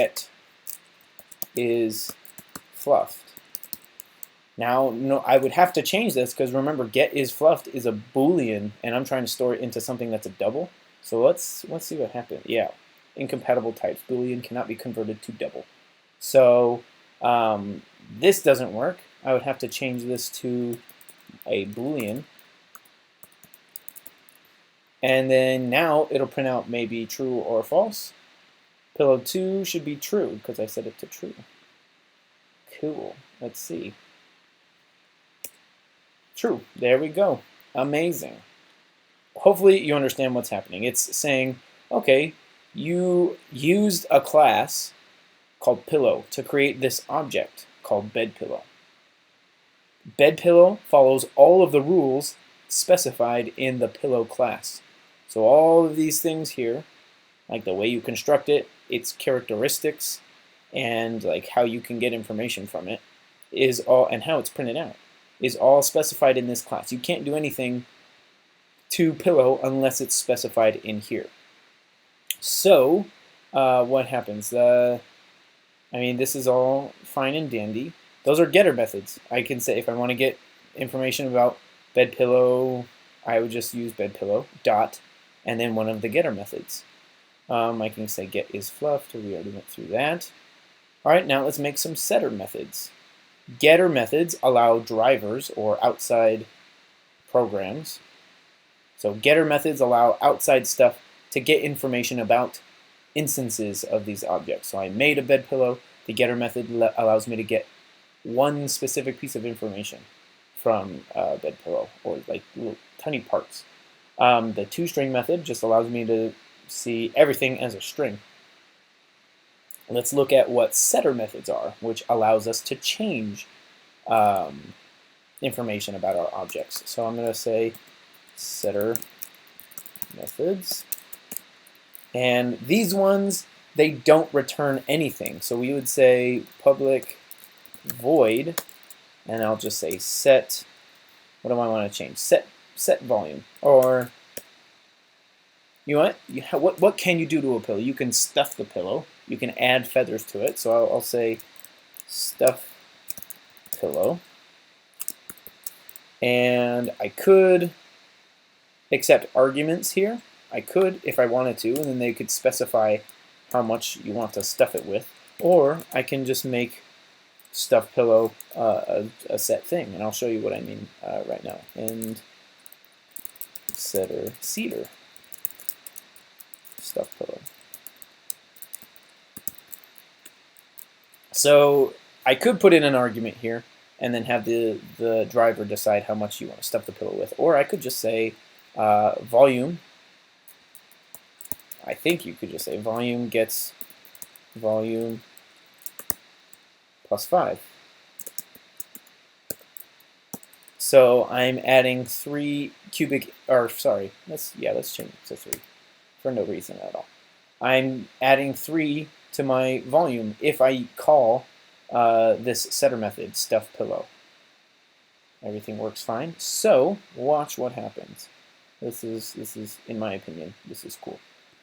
get is fluffed. Now, no, I would have to change this because remember, get is fluffed is a Boolean, and I'm trying to store it into something that's a double. So let's see what happens. Yeah, incompatible types. Boolean cannot be converted to double. So this doesn't work. I would have to change this to a Boolean. And then now it'll print out maybe true or false. Pillow 2 should be true because I set it to true. Cool. Let's see. True. There we go. Amazing. Hopefully you understand what's happening. It's saying, okay, you used a class called pillow to create this object called bed pillow. Bed pillow follows all of the rules specified in the pillow class. So all of these things here, like the way you construct it, its characteristics, and like how you can get information from it, is all, and how it's printed out, is all specified in this class. You can't do anything to pillow unless it's specified in here. So what happens? I mean, this is all fine and dandy. Those are getter methods. I can say if I want to get information about bed pillow, I would just use bed pillow dot, and then one of the getter methods. I can say get is fluffed. We already went through that. All right, now let's make some setter methods. Getter methods allow drivers or outside programs. So getter methods allow outside stuff to get information about instances of these objects. So I made a bed pillow. The getter method allows me to get one specific piece of information from bed pillow, or like little tiny parts. The toString method just allows me to see everything as a string. Let's look at what setter methods are, which allows us to change information about our objects. So I'm going to say setter methods. And these ones, they don't return anything. So we would say public void, and I'll just say set, what do I want to change? Set volume. Or, you know what can you do to a pillow? You can stuff the pillow. You can add feathers to it. So I'll say stuff pillow. And I could accept arguments here. I could if I wanted to, and then they could specify how much you want to stuff it with. Or I can just make stuff pillow a set thing, and I'll show you what I mean right now. And setter cedar stuff pillow. So I could put in an argument here and then have the driver decide how much you want to stuff the pillow with. Or I could just say volume. I think you could just say volume gets volume plus 5. So I'm adding 3 cubic, or sorry, let's change it to 3 for no reason at all. I'm adding 3 to my volume if I call this setter method, stuff pillow. Everything works fine. So watch what happens. This is in my opinion, this is cool.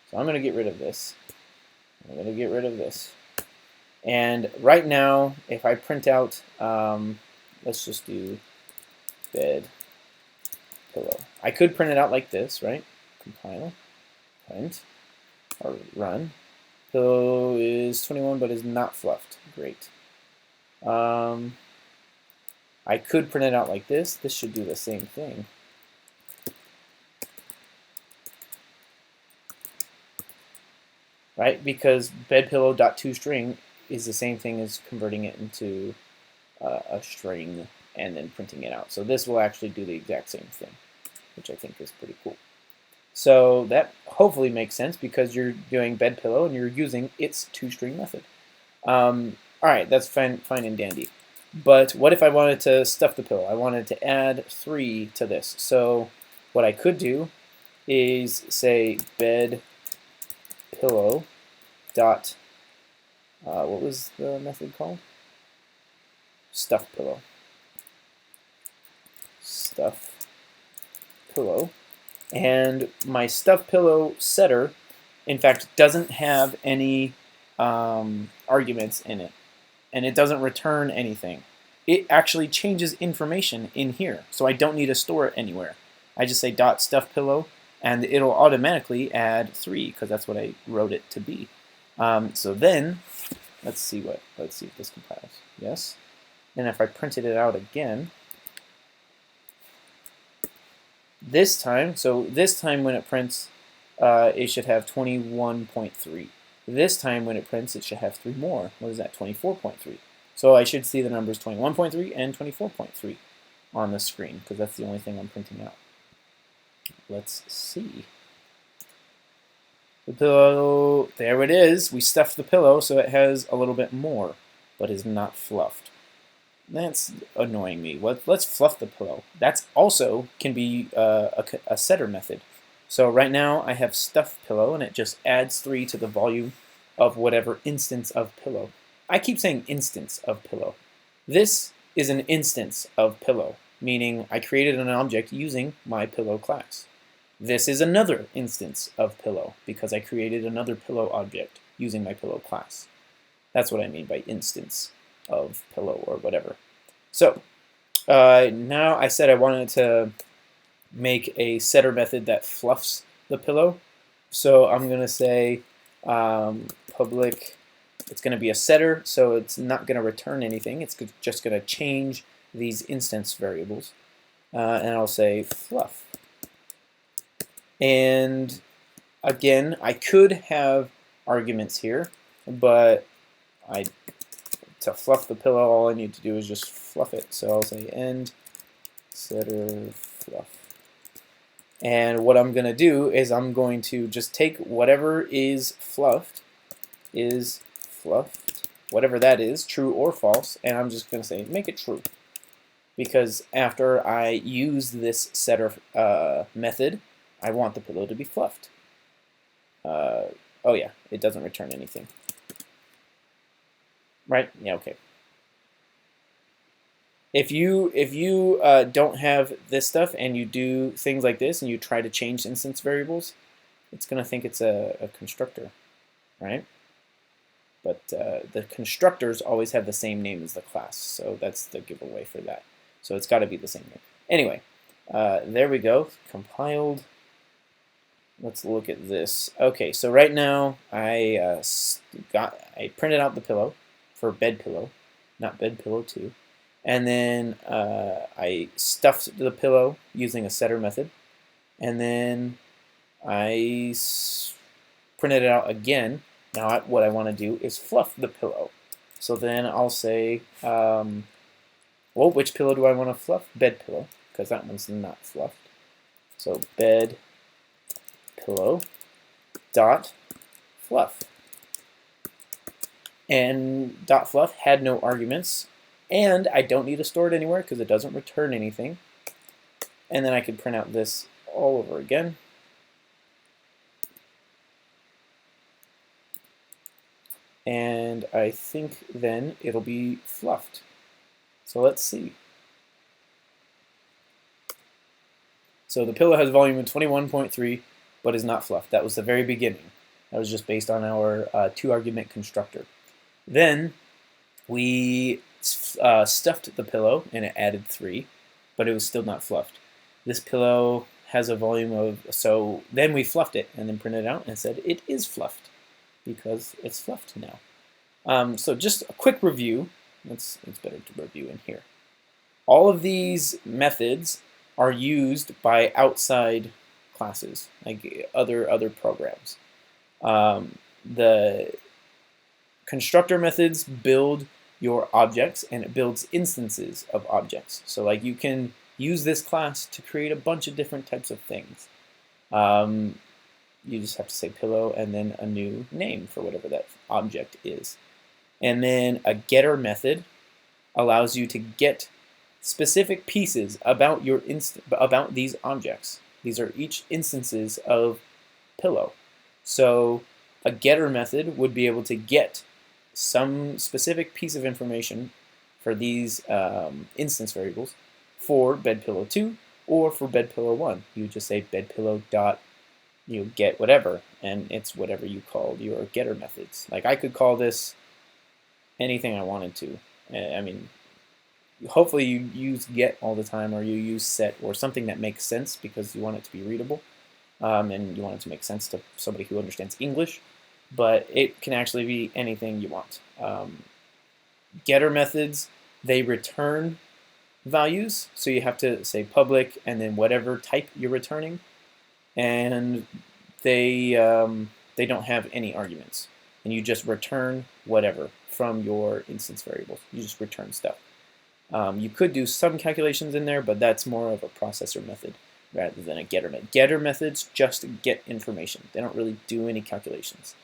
So I'm going to get rid of this. I'm going to get rid of this. And right now, if I print out, let's just do bed pillow. I could print it out like this, right? Compile, print, or run. Pillow is 21, but is not fluffed. Great. I could print it out like this. This should do the same thing. Right? Because bedpillow.toString is the same thing as converting it into a string and then printing it out. So this will actually do the exact same thing, which I think is pretty cool. So that hopefully makes sense because you're doing bedpillow and you're using its toString method. All right, that's fine and dandy. But what if I wanted to stuff the pillow? I wanted to add 3 to this. So what I could do is say bed pillow dot what was the method called? Stuff pillow. Stuff pillow. And my stuff pillow setter, in fact, doesn't have any arguments in it, and it doesn't return anything. It actually changes information in here, so I don't need to store it anywhere. I just say dot stuff pillow, and it'll automatically add 3 because that's what I wrote it to be. So then, let's see if this compiles. Yes. And if I printed it out again, this time when it prints, it should have 21.3. This time when it prints, it should have 3 more. What is that? 24.3. So I should see the numbers 21.3 and 24.3 on the screen because that's the only thing I'm printing out. Let's see. The pillow, there it is. We stuffed the pillow so it has a little bit more, but is not fluffed. That's annoying me. Let's fluff the pillow. That's also can be a setter method. So right now I have stuffed pillow, and it just adds 3 to the volume of whatever instance of pillow. I keep saying instance of pillow. This is an instance of pillow, meaning I created an object using my pillow class. This is another instance of pillow because I created another pillow object using my pillow class. That's what I mean by instance of pillow or whatever. So now I said I wanted to make a setter method that fluffs the pillow. So I'm going to say public, it's going to be a setter, so it's not going to return anything. It's just going to change these instance variables. And I'll say fluff. And again, I could have arguments here, but to fluff the pillow, all I need to do is just fluff it. So I'll say end setter fluff. And what I'm going to do is I'm going to just take whatever is fluffed, whatever that is, true or false, and I'm just going to say make it true. Because after I use this setter method, I want the pillow to be fluffed. Oh yeah, it doesn't return anything. Right? Yeah, okay. If you don't have this stuff and you do things like this and you try to change instance variables, it's going to think it's a constructor, right? But the constructors always have the same name as the class, so that's the giveaway for that. So it's got to be the same name. Anyway, there we go, compiled. Let's look at this. Okay, so right now I printed out the pillow for bed pillow, not bed pillow 2. And then I stuffed the pillow using a setter method. And then I printed it out again. Now what I want to do is fluff the pillow. So then I'll say, well, which pillow do I want to fluff? Bed pillow, because that one's not fluffed. So bed pillow dot fluff. And dot fluff had no arguments. And I don't need to store it anywhere because it doesn't return anything. And then I could print out this all over again. And I think then it'll be fluffed. So let's see. So the pillow has volume of 21.3, but is not fluffed. That was the very beginning. That was just based on our 2-argument constructor. Then we stuffed the pillow and it added 3, but it was still not fluffed. This pillow has a volume of, so then we fluffed it and then printed it out and said it is fluffed because it's fluffed now. So just a quick review. It's better to review in here. All of these methods are used by outside classes, like other programs. The constructor methods build your objects, and it builds instances of objects. So like you can use this class to create a bunch of different types of things. You just have to say pillow and then a new name for whatever that object is. And then a getter method allows you to get specific pieces about about these objects. These are each instances of pillow. So a getter method would be able to get some specific piece of information for these instance variables for bed pillow 2 or for bed pillow 1. You just say bed pillow dot you get whatever, and it's whatever you called your getter methods. Like I could call this anything I wanted to. I mean, hopefully you use get all the time, or you use set, or something that makes sense because you want it to be readable, and you want it to make sense to somebody who understands English. But it can actually be anything you want. Getter methods, they return values, so you have to say public and then whatever type you're returning, and they don't have any arguments, and you just return whatever from your instance variables. You just return stuff. You could do some calculations in there, but that's more of a processor method rather than a getter method. Getter methods just get information. They don't really do any calculations.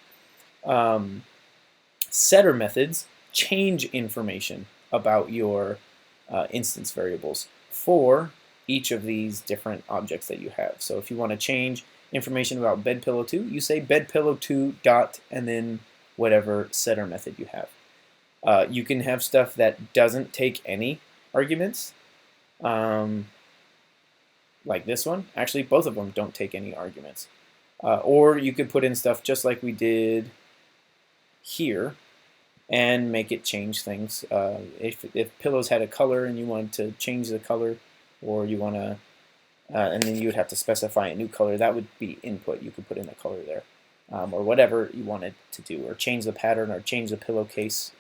Setter methods change information about your instance variables for each of these different objects that you have. So if you want to change information about bedpillow 2, you say bedpillow 2 dot and then whatever setter method you have. You can have stuff that doesn't take any arguments, like this one. Actually, both of them don't take any arguments. Or you could put in stuff just like we did here and make it change things. If pillows had a color and you wanted to change the color, or you want to, and then you would have to specify a new color, that would be input. You could put in a color there. Or whatever you wanted to do, or change the pattern, or change the pillowcase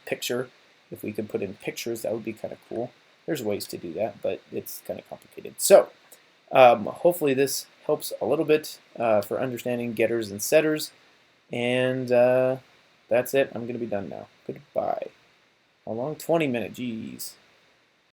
picture. If we could put in pictures, that would be kind of cool. There's ways to do that, but it's kind of complicated. So hopefully this helps a little bit for understanding getters and setters, and that's it. I'm going to be done now. Goodbye. How long? 20 minutes. Jeez.